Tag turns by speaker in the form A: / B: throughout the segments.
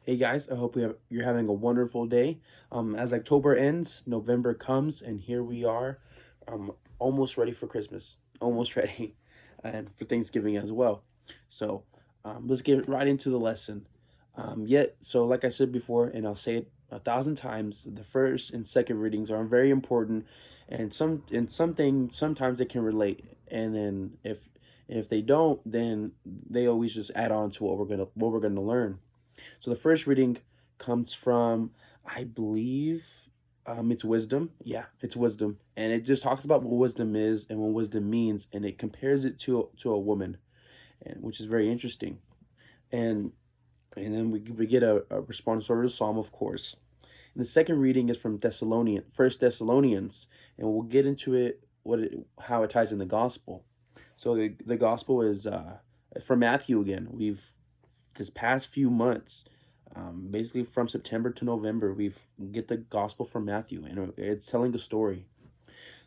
A: Hey guys, I hope you're having a wonderful day. As October ends, November comes, and here we are, almost ready for Christmas, almost ready, and for Thanksgiving as well. So, let's get right into the lesson. So like I said before, and I'll say it a thousand times, the first and second readings are very important, and sometimes they can relate, and then if they don't, then they always just add on to what we're gonna learn. So the first reading comes from, I believe, it's wisdom. Yeah, it's wisdom, and it just talks about what wisdom is and what wisdom means, and it compares it to a woman, and which is very interesting. And and then we get a responsorial psalm, of course. And the second reading is from First Thessalonians, and we'll get into it how it ties in the gospel. So the gospel is from Matthew again. We've this past few months, basically from September to November, we've get the gospel from Matthew, and it's telling a story.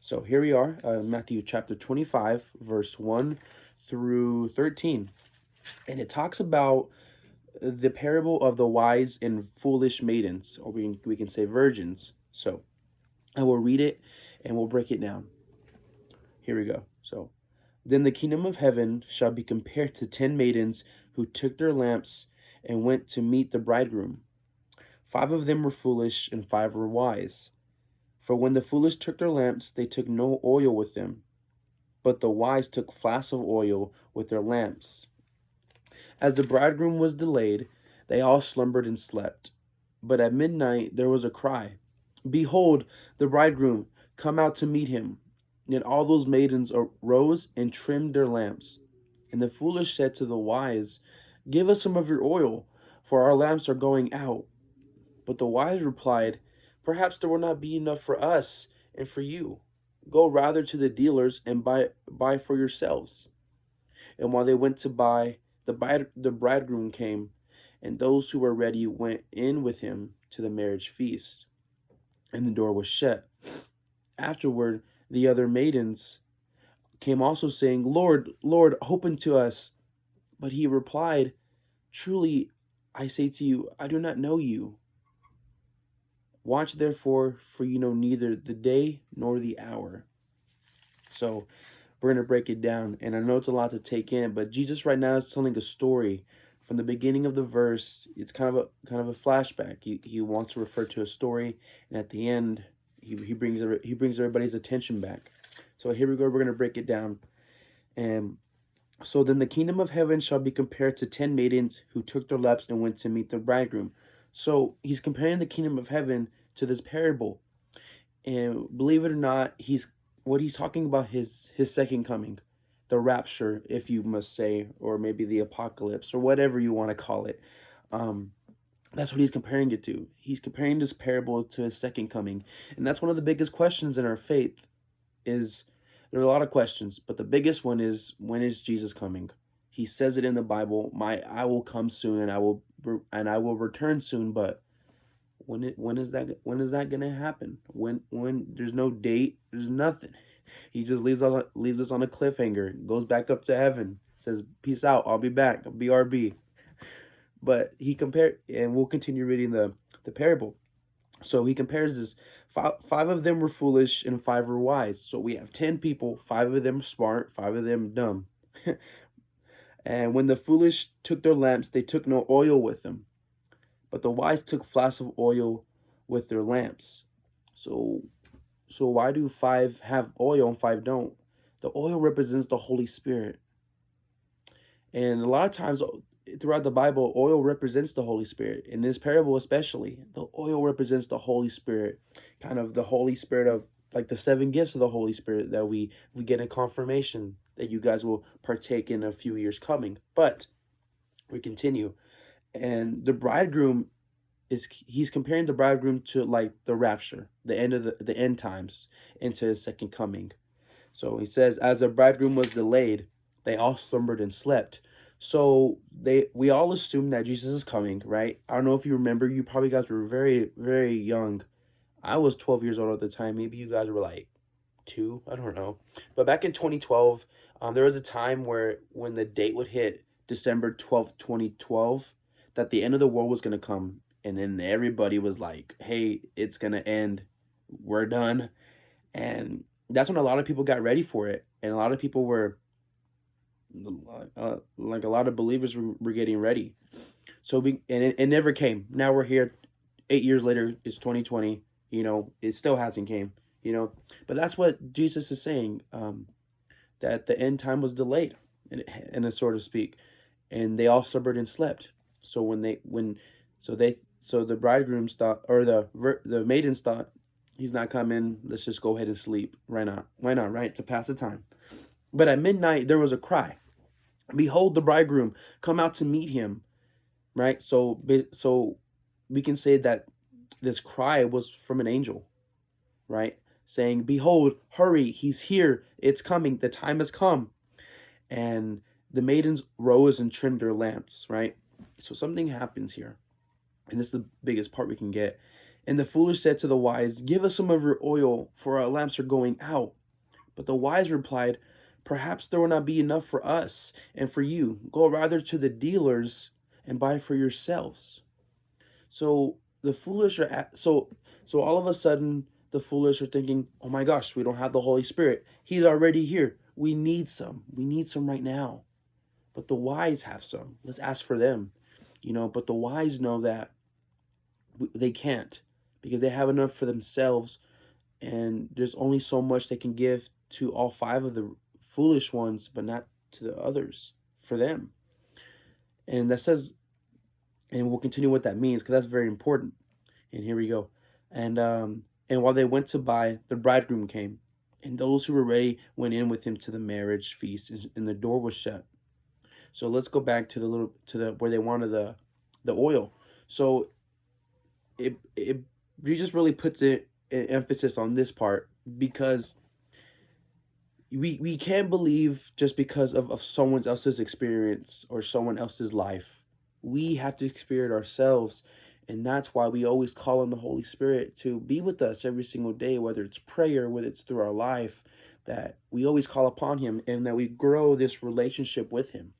A: So here we are, Matthew chapter 25, verse 1 through 13. And it talks about the parable of the wise and foolish maidens, or we can say virgins. So I will read it and we'll break it down. Here we go. So, then the kingdom of heaven shall be compared to 10 maidens who took their lamps and went to meet the bridegroom. 5 of them were foolish, and 5 were wise. For when the foolish took their lamps, they took no oil with them, but the wise took flasks of oil with their lamps. As the bridegroom was delayed, they all slumbered and slept. But at midnight there was a cry, Behold, the bridegroom, come out to meet him. Then all those maidens arose and trimmed their lamps. And the foolish said to the wise, Give us some of your oil, for our lamps are going out. But the wise replied, Perhaps there will not be enough for us and for you. Go rather to the dealers and buy for yourselves. And while they went to buy, the bridegroom came, and those who were ready went in with him to the marriage feast, and the door was shut. Afterward, the other maidens came also, saying, Lord, Lord, open to us. But he replied, Truly, I say to you, I do not know you. Watch therefore, for you know neither the day nor the hour. So we're going to break it down. And I know it's a lot to take in, but Jesus right now is telling a story. From the beginning of the verse, it's kind of a flashback. He wants to refer to a story, and at the end, he brings everybody's attention back. So here we go. We're going to break it down. And so then the kingdom of heaven shall be compared to 10 maidens who took their lamps and went to meet the bridegroom. So he's comparing the kingdom of heaven to this parable. And believe it or not, he's talking about his second coming, the rapture, if you must say, or maybe the apocalypse, or whatever you want to call it. Um, that's what he's comparing it to. He's comparing this parable to his second coming, and that's one of the biggest questions in our faith. Is There are a lot of questions, but the biggest one is, when is Jesus coming? He says it in the Bible. I will come soon, and I will return soon. But when is that gonna happen? When there's no date, there's nothing. He just leaves us on a cliffhanger. Goes back up to heaven. Says peace out. I'll be back. BRB. But he compared, and we'll continue reading the parable. So he compares this. Five of them were foolish and 5 were wise. So we have 10 people. 5 of them smart. 5 of them dumb. And when the foolish took their lamps, they took no oil with them, but the wise took flasks of oil with their lamps. So why do 5 have oil and 5 don't? The oil represents the Holy Spirit. And a lot of times throughout the Bible, oil represents the Holy Spirit. In this parable especially, the oil represents the Holy Spirit, kind of the Holy Spirit of like the 7 gifts of the Holy Spirit that we get in confirmation that you guys will partake in a few years coming. But we continue. And the bridegroom he's comparing the bridegroom to like the rapture, the end of the end times, into his second coming. So he says, as the bridegroom was delayed, they all slumbered and slept. So we all assume that Jesus is coming, right? I don't know if you remember, you probably guys were very, very young. I was 12 years old at the time. Maybe you guys were like 2, I don't know. But back in 2012, there was a time when the date would hit December 12th, 2012, that the end of the world was going to come. And then everybody was like, hey, it's going to end. We're done. And that's when a lot of people got ready for it. And a lot of people were, like a lot of believers were getting ready. So it never came. Now we're here 8 years later. It's 2020. It still hasn't came. But that's what Jesus is saying. That the end time was delayed, in a sort of speak, and they all slumbered and slept. So so the bridegrooms thought, or the maidens thought, he's not coming. Let's just go ahead and sleep. Why not? Why not? Right, to pass the time. But at midnight there was a cry. Behold, the bridegroom, come out to meet him. Right. So we can say that this cry was from an angel, right? Saying, behold, hurry, he's here, it's coming, the time has come. And the maidens rose and trimmed their lamps, right? So something happens here. And this is the biggest part we can get. And the foolish said to the wise, give us some of your oil, for our lamps are going out. But the wise replied, perhaps there will not be enough for us and for you. Go rather to the dealers and buy for yourselves. So the foolish are so all of a sudden the foolish are thinking, oh my gosh, we don't have the Holy Spirit. He's already here. We need some. We need some right now. But the wise have some. Let's ask for them. But the wise know that they can't, because they have enough for themselves, and there's only so much they can give to all five of the foolish ones, but not to the others for them. And that says, and we'll continue what that means, because that's very important. And here we go. And while they went to buy, the bridegroom came, and those who were ready went in with him to the marriage feast, and the door was shut. So let's go back to the where they wanted the oil. So it Jesus really puts it an emphasis on this part, because we can't believe just because of someone else's experience or someone else's life. We have to experience ourselves. And that's why we always call on the Holy Spirit to be with us every single day, whether it's prayer, whether it's through our life, that we always call upon him, and that we grow this relationship with him.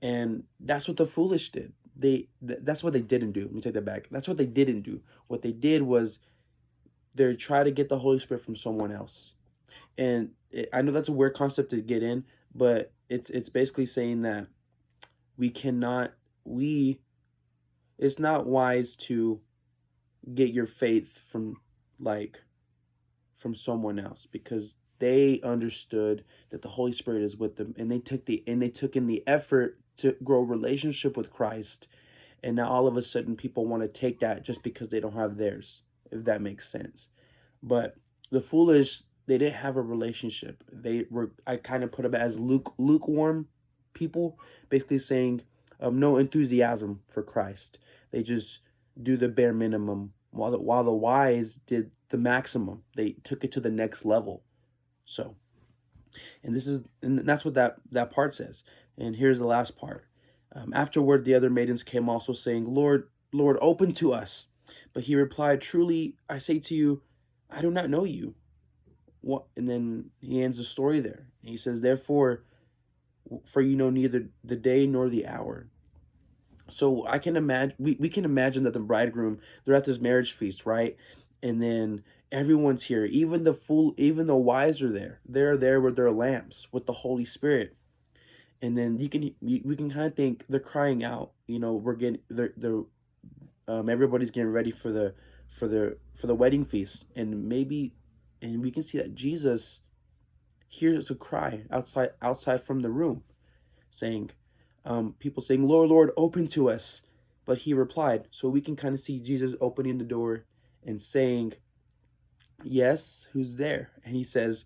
A: And that's what the foolish did. That's what they didn't do. Let me take that back. That's what they didn't do. What they did was they tried to get the Holy Spirit from someone else. And I know that's a weird concept to get in, but it's basically saying that it's not wise to get your faith from someone else, because they understood that the Holy Spirit is with them, and they took in the effort to grow a relationship with Christ. And now all of a sudden people want to take that just because they don't have theirs, if that makes sense. But the foolish, they didn't have a relationship. I kind of put them as lukewarm people, basically saying no enthusiasm for Christ. They just do the bare minimum, while the wise did the maximum. They took it to the next level. So, and that's what that part says. And here's the last part. Afterward, the other maidens came also, saying, Lord, Lord, open to us. But he replied, truly, I say to you, I do not know you. What? And then he ends the story there. And he says, therefore, for you know neither the day nor the hour. So I can imagine, we can imagine that the bridegroom, they're at this marriage feast, right? And then everyone's here, even the wise are there. They're there with their lamps, with the Holy Spirit. And then we can kind of think they're crying out. We're getting they're everybody's getting ready for the wedding feast, and we can see that Jesus hears a cry outside from the room, saying, people saying, Lord, Lord, open to us. But he replied. So we can kind of see Jesus opening the door and saying, yes, who's there? And he says,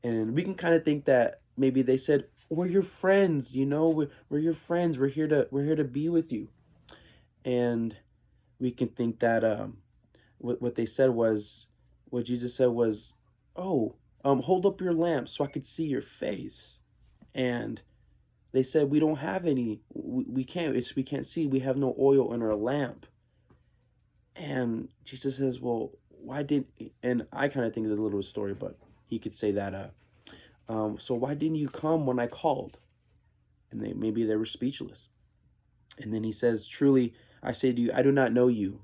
A: and we can kind of think that maybe they said, we're your friends, we're your friends. We're here to be with you. And we can think that what they said was, what Jesus said was, oh, hold up your lamp so I could see your face. And they said, we don't have any. We can't see. We have no oil in our lamp. And Jesus says, well, why didn't? And I kind of think it's a little story, but he could say that. So why didn't you come when I called? And maybe they were speechless. And then he says, truly, I say to you, I do not know you.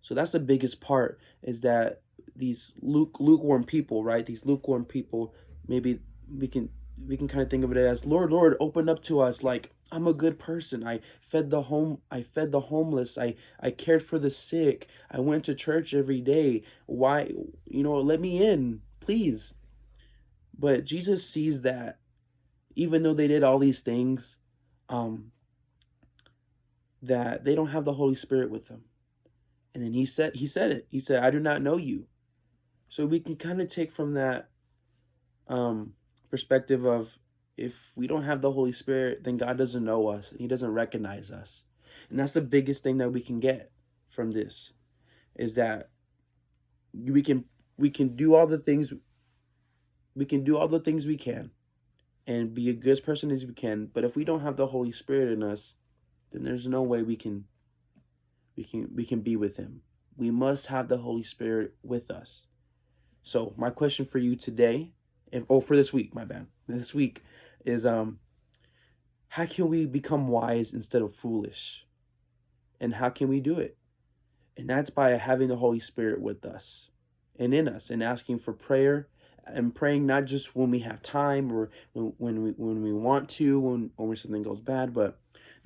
A: So that's the biggest part, is that these lukewarm people, right? These lukewarm people, maybe we can we can kind of think of it as, Lord, Lord, open up to us. Like, I'm a good person. I fed the homeless. I cared for the sick. I went to church every day. Why, let me in, please. But Jesus sees that even though they did all these things, um, that they don't have the Holy Spirit with them. And then he said it. He said, I do not know you. So we can kind of take from that um, perspective of, if we don't have the Holy Spirit, then God doesn't know us and he doesn't recognize us. And that's the biggest thing that we can get from this, is that we can we can do all the things we can and be a good person as we can, but if we don't have the Holy Spirit in us, then there's no way we can be with him. We must have the Holy Spirit with us. So my question for you today, for this week, my bad. This week is how can we become wise instead of foolish? And how can we do it? And that's by having the Holy Spirit with us and in us, and asking for prayer, and praying not just when we have time, or when we want to, when something goes bad, but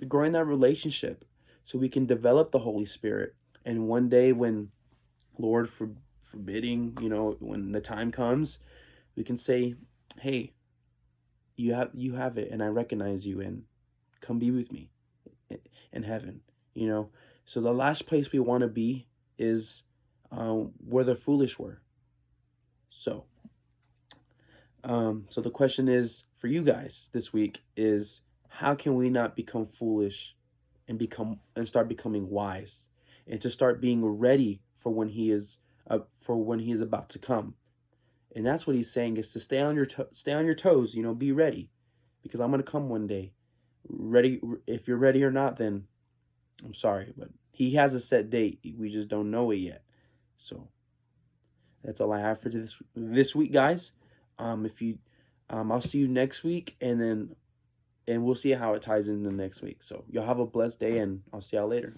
A: growing that relationship so we can develop the Holy Spirit. And one day, when, Lord forbidding, when the time comes, we can say, hey, you have it, and I recognize you, and come be with me in heaven. So the last place we want to be is where the foolish were. So the question is for you guys this week is, how can we not become foolish and start becoming wise, and to start being ready for when he is about to come. And that's what he's saying, is to stay on your toes, be ready, because I'm going to come one day. Ready, if you're ready or not, then I'm sorry, but he has a set date. We just don't know it yet. So that's all I have for this week, guys. If you I'll see you next week, and we'll see how it ties in the next week. So y'all have a blessed day, and I'll see y'all later.